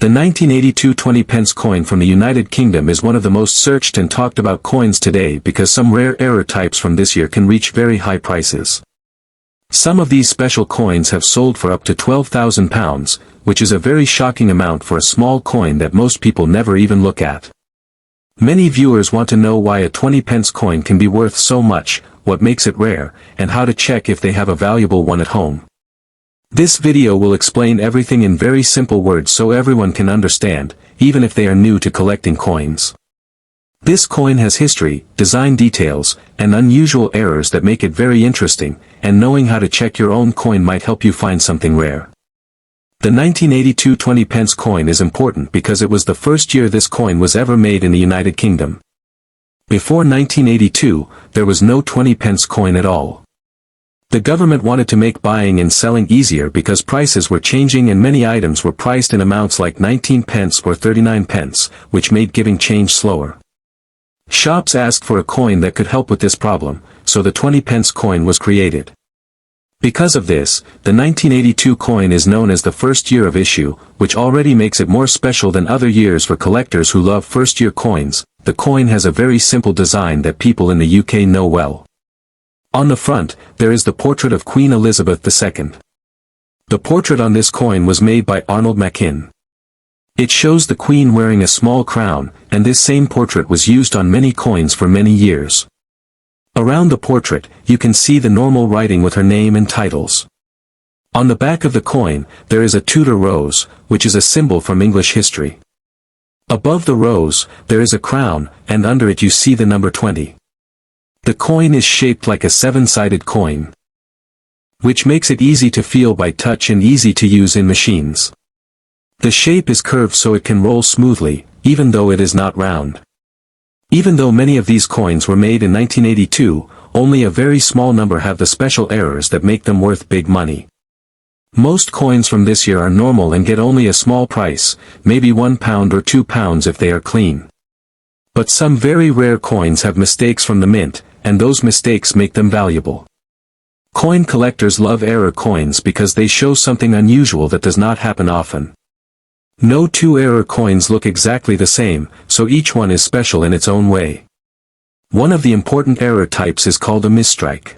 The 1982 20 pence coin from the United Kingdom is one of the most searched and talked about coins today because some rare error types from this year can reach very high prices. Some of these special coins have sold for up to £12,000, which is a very shocking amount for a small coin that most people never even look at. Many viewers want to know why a 20 pence coin can be worth so much, what makes it rare, and how to check if they have a valuable one at home. This video will explain everything in very simple words so everyone can understand, even if they are new to collecting coins. This coin has history, design details, and unusual errors that make it very interesting, and knowing how to check your own coin might help you find something rare. The 1982 20 pence coin is important because it was the first year this coin was ever made in the United Kingdom. Before 1982, there was no 20 pence coin at all. The government wanted to make buying and selling easier because prices were changing and many items were priced in amounts like 19 pence or 39 pence, which made giving change slower. Shops asked for a coin that could help with this problem, so the 20 pence coin was created. Because of this, the 1982 coin is known as the first year of issue, which already makes it more special than other years for collectors who love first-year coins. The coin has a very simple design that people in the UK know well. On the front, there is the portrait of Queen Elizabeth II. The portrait on this coin was made by Arnold Machin. It shows the Queen wearing a small crown, and this same portrait was used on many coins for many years. Around the portrait, you can see the normal writing with her name and titles. On the back of the coin, there is a Tudor rose, which is a symbol from English history. Above the rose, there is a crown, and under it you see the number 20. The coin is shaped like a 7-sided coin, which makes it easy to feel by touch and easy to use in machines. The shape is curved so it can roll smoothly, even though it is not round. Even though many of these coins were made in 1982, only a very small number have the special errors that make them worth big money. Most coins from this year are normal and get only a small price, maybe £1 or £2 if they are clean. But some very rare coins have mistakes from the mint, and those mistakes make them valuable. Coin collectors love error coins because they show something unusual that does not happen often. No two error coins look exactly the same, so each one is special in its own way. One of the important error types is called a misstrike.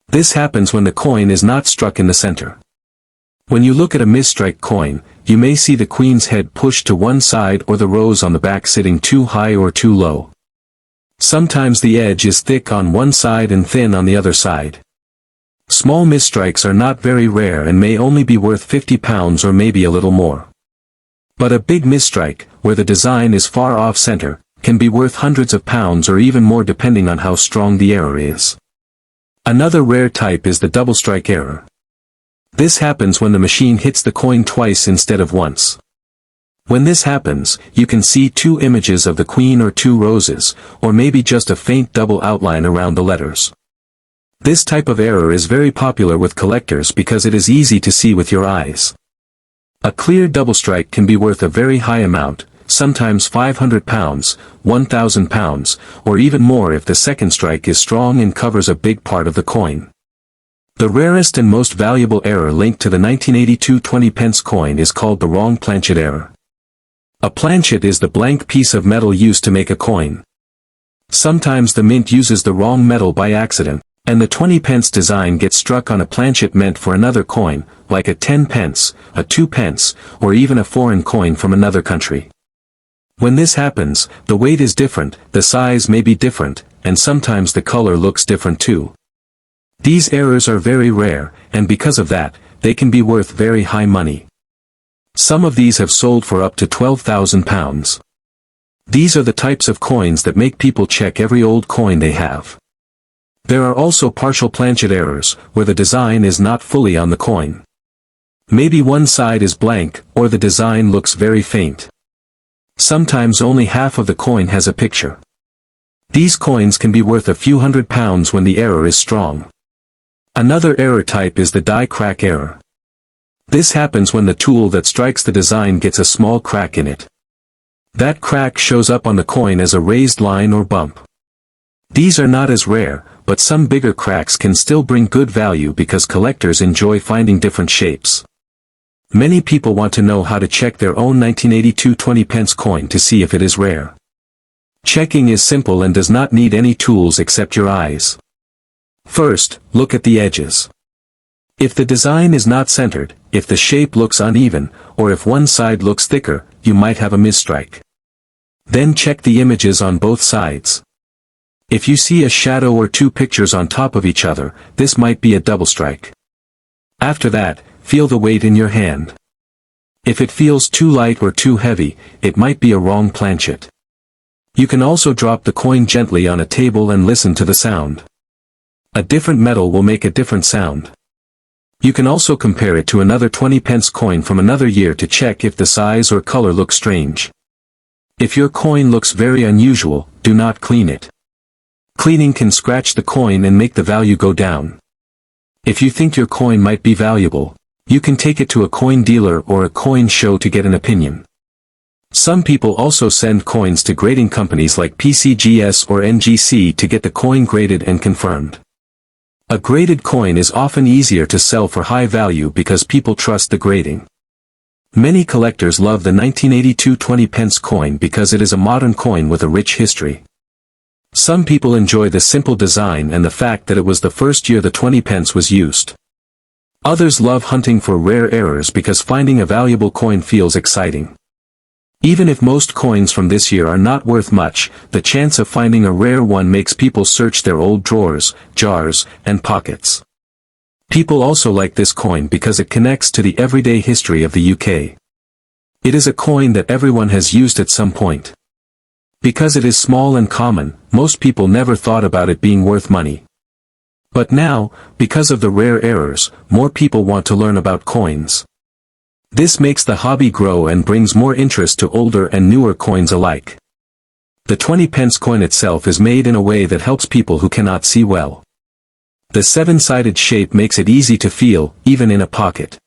This happens when the coin is not struck in the center. When you look at a misstrike coin, you may see the Queen's head pushed to one side or the rose on the back sitting too high or too low. Sometimes the edge is thick on one side and thin on the other side. Small misstrikes are not very rare and may only be worth £50 or maybe a little more. But a big misstrike, where the design is far off center, can be worth hundreds of pounds or even more depending on how strong the error is. Another rare type is the double strike error. This happens when the machine hits the coin twice instead of once. When this happens, you can see two images of the Queen or two roses, or maybe just a faint double outline around the letters. This type of error is very popular with collectors because it is easy to see with your eyes. A clear double strike can be worth a very high amount, sometimes £500, £1,000, or even more if the second strike is strong and covers a big part of the coin. The rarest and most valuable error linked to the 1982 20 pence coin is called the wrong planchet error. A planchet is the blank piece of metal used to make a coin. Sometimes the mint uses the wrong metal by accident, and the 20 pence design gets struck on a planchet meant for another coin, like a 10 pence, a 2 pence, or even a foreign coin from another country. When this happens, the weight is different, the size may be different, and sometimes the color looks different too. These errors are very rare, and because of that, they can be worth very high money. Some of these have sold for up to £12,000. These are the types of coins that make people check every old coin they have. There are also partial planchet errors, where the design is not fully on the coin. Maybe one side is blank, or the design looks very faint. Sometimes only half of the coin has a picture. These coins can be worth a few £100s when the error is strong. Another error type is the die crack error. This happens when the tool that strikes the design gets a small crack in it. That crack shows up on the coin as a raised line or bump. These are not as rare, but some bigger cracks can still bring good value because collectors enjoy finding different shapes. Many people want to know how to check their own 1982 20p coin to see if it is rare. Checking is simple and does not need any tools except your eyes. First, look at the edges. If the design is not centered, if the shape looks uneven, or if one side looks thicker, you might have a misstrike. Then check the images on both sides. If you see a shadow or two pictures on top of each other, this might be a double strike. After that, feel the weight in your hand. If it feels too light or too heavy, it might be a wrong planchet. You can also drop the coin gently on a table and listen to the sound. A different metal will make a different sound. You can also compare it to another 20p coin from another year to check if the size or color looks strange. If your coin looks very unusual, do not clean it. Cleaning can scratch the coin and make the value go down. If you think your coin might be valuable, you can take it to a coin dealer or a coin show to get an opinion. Some people also send coins to grading companies like PCGS or NGC to get the coin graded and confirmed. A graded coin is often easier to sell for high value because people trust the grading. Many collectors love the 1982 20p coin because it is a modern coin with a rich history. Some people enjoy the simple design and the fact that it was the first year the 20p was used. Others love hunting for rare errors because finding a valuable coin feels exciting. Even if most coins from this year are not worth much, the chance of finding a rare one makes people search their old drawers, jars, and pockets. People also like this coin because it connects to the everyday history of the UK. It is a coin that everyone has used at some point. Because it is small and common, most people never thought about it being worth money. But now, because of the rare errors, more people want to learn about coins. This makes the hobby grow and brings more interest to older and newer coins alike. The 20p coin itself is made in a way that helps people who cannot see well. The seven-sided shape makes it easy to feel, even in a pocket.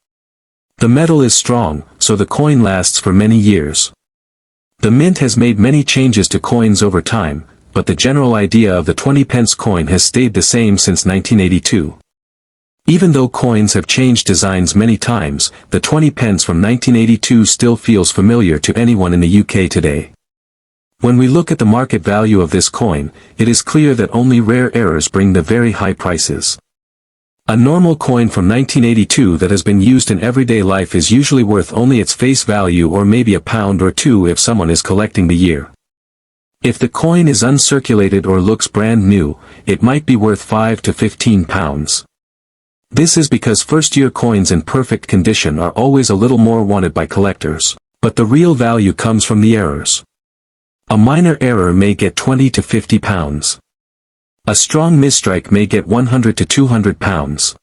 The metal is strong, so the coin lasts for many years. The mint has made many changes to coins over time, but the general idea of the 20p coin has stayed the same since 1982. Even though coins have changed designs many times, the 20p from 1982 still feels familiar to anyone in the UK today. When we look at the market value of this coin, it is clear that only rare errors bring the very high prices. A normal coin from 1982 that has been used in everyday life is usually worth only its face value or maybe £1 or £2 if someone is collecting the year. If the coin is uncirculated or looks brand new, it might be worth £5 to £15. This is because first-year coins in perfect condition are always a little more wanted by collectors, but the real value comes from the errors. A minor error may get £20 to £50. A strong misstrike may get £100 to £200.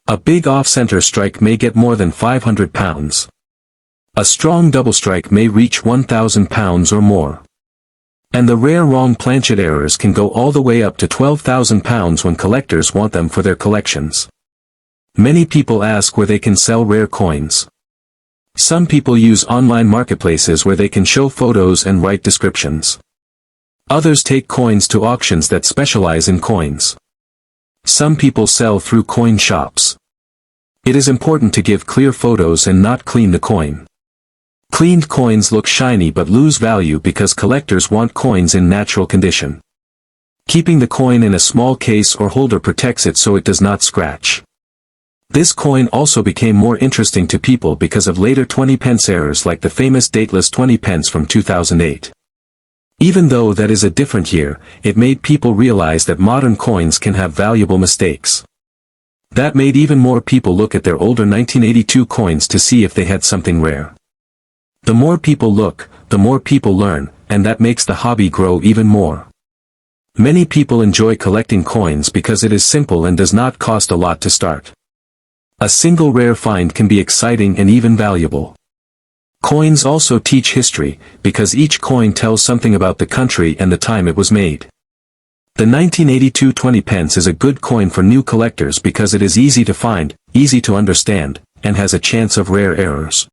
A big off-center strike may get more than £500. A strong double strike may reach £1,000 or more. And the rare wrong planchet errors can go all the way up to £12,000 when collectors want them for their collections. Many people ask where they can sell rare coins. Some people use online marketplaces where they can show photos and write descriptions. Others take coins to auctions that specialize in coins. Some people sell through coin shops. It is important to give clear photos and not clean the coin. Cleaned coins look shiny but lose value because collectors want coins in natural condition. Keeping the coin in a small case or holder protects it so it does not scratch. This coin also became more interesting to people because of later 20p errors like the famous dateless 20p from 2008. Even though that is a different year, it made people realize that modern coins can have valuable mistakes. That made even more people look at their older 1982 coins to see if they had something rare. The more people look, the more people learn, and that makes the hobby grow even more. Many people enjoy collecting coins because it is simple and does not cost a lot to start. A single rare find can be exciting and even valuable. Coins also teach history, because each coin tells something about the country and the time it was made. The 1982 20p is a good coin for new collectors because it is easy to find, easy to understand, and has a chance of rare errors.